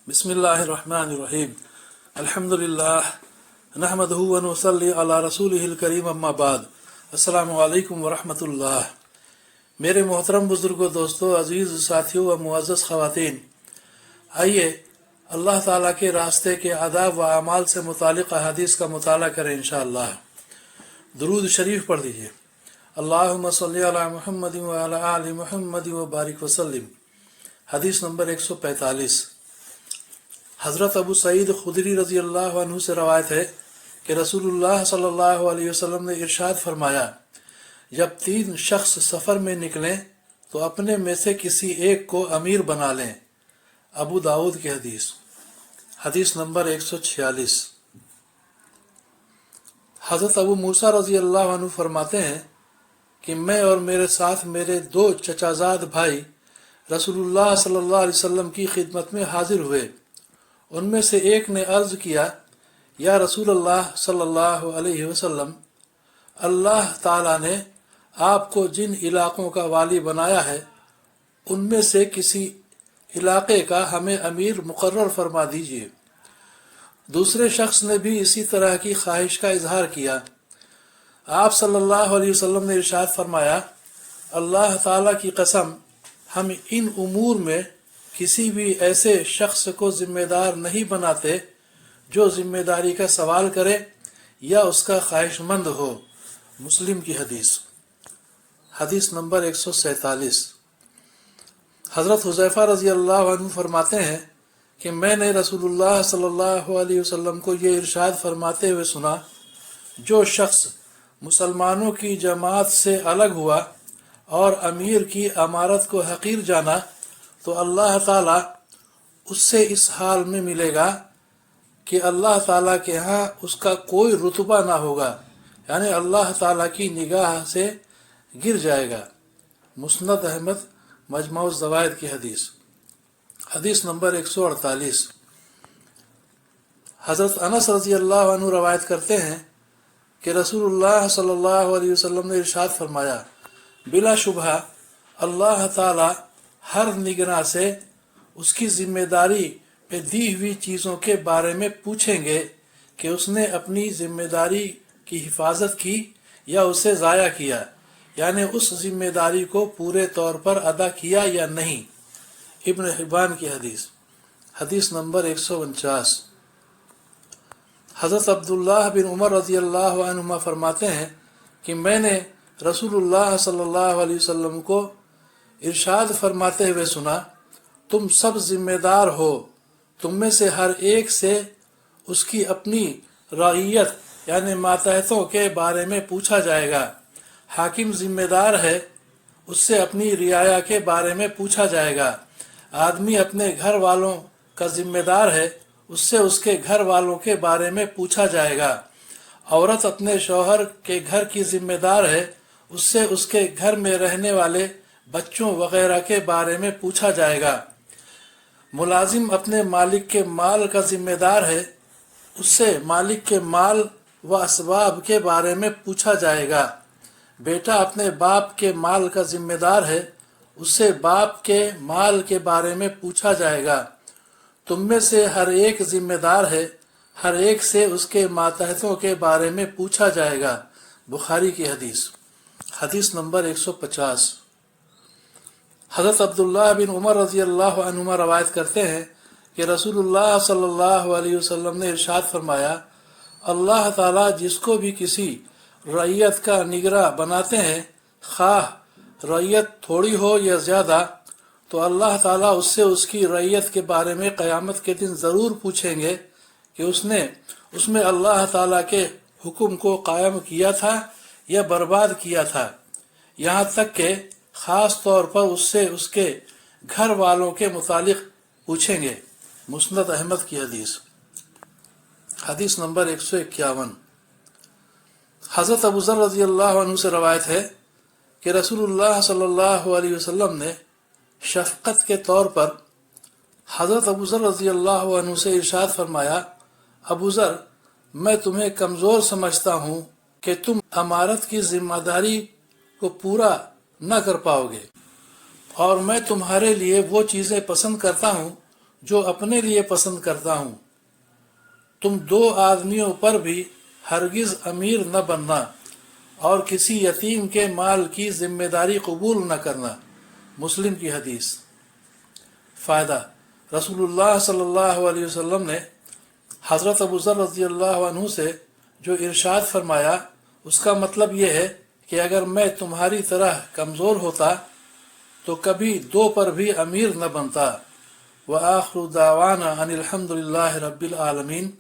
बिस्मिल्लाहिर्रहमानिर्रहीम अल्हम्दुलिल्लाह नहमदुहु व नुसल्ली अला रसूलिहिल करीम अम्मा बाद अस्सलामु अलैकुम व रहमतुल्लाह। मेरे मोहतरम बुजुर्गों, दोस्तों, अजीज़ साथियों व मुअज़्ज़ज़ ख़वातीन, आइए अल्लाह ताला के रास्ते के आदाब व अमाल से मुतालिक अहादीस का मुताला करें इंशाअल्लाह। दुरूद शरीफ पढ़ लीजिए। अल्लाहुम्मा सल्ली अला मुहम्मदिन व अला आलि मुहम्मदिन व बारिक वसल्लिम। हदीस नंबर 145। हज़रत अबू सईद खुदरी रज़ी अल्लाह अन्हु से रवायत है कि रसूलुल्लाह सल्लल्लाहु अलैहि वसल्लम ने इरशाद फरमाया, जब 3 शख्स सफ़र में निकलें तो अपने में से किसी एक को अमीर बना लें। अबू दाऊद की हदीस। हदीस नंबर 146। हज़रत अबू मूसा रज़ी अल्लाह अन्हु फरमाते हैं कि मैं और मेरे साथ मेरे 2 चचाजाद भाई रसूलुल्लाह सल्लल्लाहु अलैहि वसल्लम की खिदमत में हाजिर हुए। उनमें से एक ने अर्ज़ किया, या रसूलल्लाह सल्लल्लाहु अलैहि वसल्लम, अल्लाह ताला ने आपको जिन इलाक़ों का वाली बनाया है उनमें से किसी इलाक़े का हमें अमीर मुकर्रर फरमा दीजिए। दूसरे शख्स ने भी इसी तरह की ख्वाहिश का इजहार किया। आप सल्लल्लाहु अलैहि वसल्लम ने इरशाद फरमाया, अल्लाह ताला की कसम, हम इन उमूर में किसी भी ऐसे शख्स को जिम्मेदार नहीं बनाते जो जिम्मेदारी का सवाल करे या उसका ख्वाहिशमंद हो। मुस्लिम की हदीस। हदीस नंबर 147। हज़रत हुज़ैफ़ा रज़ी अल्लाह अन्हु फरमाते हैं कि मैंने रसूलुल्लाह सल्लल्लाहु अलैहि वसल्लम को ये इरशाद फरमाते हुए सुना, जो शख्स मुसलमानों की जमात से अलग हुआ और अमीर की अमारत को हकीर जाना तो अल्लाह ताला उससे इस हाल में मिलेगा कि अल्लाह ताला के यहाँ उसका कोई रुतबा ना होगा, यानी अल्लाह ताला की निगाह से गिर जाएगा। मुस्नद अहमद मजमू ज़वाइद की हदीस। हदीस नंबर 148। हज़रत अनस रज़ी अल्लाह अन्हु रवायत करते हैं कि रसूलुल्लाह सल्लल्लाहु अलैहि वसल्लम ने इरशाद फरमाया, बिला शुबहा अल्लाह ताला हर निगरां से उसकी जिम्मेदारी पे दी हुई चीज़ों के बारे में पूछेंगे कि उसने अपनी जिम्मेदारी की हिफाजत की या उसे ज़ाया किया, यानी उस जिम्मेदारी को पूरे तौर पर अदा किया या नहीं। इब्न हिब्बान की हदीस। हदीस नंबर 149। हज़रत अब्दुल्लाह बिन उमर रज़ी अल्लाह अन्हुमा फरमाते हैं कि मैंने रसूलुल्लाह सल्लल्लाहु अलैहि वसल्लम को इरशाद फरमाते हुए सुना, तुम सब जिम्मेदार हो, तुम में से हर एक से उसकी अपनी रईयत यानी मातहतों के बारे में पूछा जाएगा। हाकिम जिम्मेदार है, उससे अपनी रियाया के बारे में पूछा जाएगा। आदमी अपने घर वालों का जिम्मेदार है, उससे उसके घर वालों के बारे में पूछा जाएगा। औरत अपने शौहर के घर की जिम्मेदार है, उससे उसके घर में रहने वाले बच्चों वगैरह के बारे में पूछा जाएगा। मुलाजिम अपने मालिक के माल का जिम्मेदार है, उससे मालिक के माल व असबाब के बारे में पूछा जाएगा। बेटा अपने बाप के माल का जिम्मेदार है, उससे बाप के माल के बारे में पूछा जाएगा। तुम में से हर एक जिम्मेदार है, हर एक से उसके मातहतों के बारे में पूछा जाएगा। बुखारी की हदीस। हदीस नंबर 150। हज़रत अब्दुल्लाह बिन उमर रज़ी अल्लाह अन्हुमा रवायत करते हैं कि रसूलुल्लाह सल्लल्लाहु अलैहि वसल्लम ने इरशाद फरमाया, अल्लाह ताला जिसको भी किसी रईयत का निगरां बनाते हैं, खाह रईयत थोड़ी हो या ज़्यादा, तो अल्लाह ताला उससे उसकी रईयत के बारे में क़यामत के दिन ज़रूर पूछेंगे कि उसने उसमें अल्लाह ताला के हुक्म को कायम किया था या बर्बाद किया था, यहाँ तक कि ख़ास तौर पर उससे उसके घर वालों के मुतालिक पूछेंगे। मुस्नद अहमद की हदीस। हदीस नंबर 151। हज़रत अबू ज़र रज़ी अल्लाह अन्हु से रवायत है कि रसूलुल्लाह सल्लल्लाहु अलैहि वसल्लम ने शफ़क़त के तौर पर हज़रत अबू ज़र रज़ी अल्लाह अन्हु से इरशाद फरमाया, अबू ज़र, मैं तुम्हें कमज़ोर समझता हूँ कि तुम अमारत की जिम्मेदारी को पूरा न कर पाओगे, और मैं तुम्हारे लिए वो चीज़ें पसंद करता हूँ جو اپنے لیے پسند کرتا ہوں، تم دو آدمیوں پر بھی ہرگز امیر نہ بننا اور کسی یتیم کے مال کی ذمہ داری قبول نہ کرنا۔ مسلم کی حدیث۔ فائدہ: رسول اللہ صلی اللہ علیہ وسلم نے حضرت ابو ذر رضی اللہ عنہ سے جو ارشاد فرمایا اس کا مطلب یہ ہے کہ اگر میں تمہاری طرح کمزور ہوتا تو کبھی دو پر بھی امیر نہ بنتا۔ وآخر دعوانا ان الحمد للہ رب العالمین۔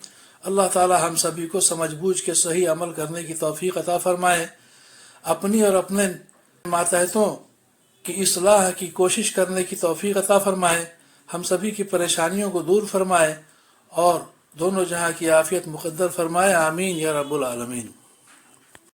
اللہ تعالی ہم سبھی کو سمجھ بوجھ کے صحیح عمل کرنے کی توفیق عطا فرمائے، اپنی اور اپنے ماتحتوں کی اصلاح کی کوشش کرنے کی توفیق عطا فرمائے، ہم سبھی کی پریشانیوں کو دور فرمائے اور دونوں جہاں کی عافیت مقدر فرمائے، آمین یا رب العالمین۔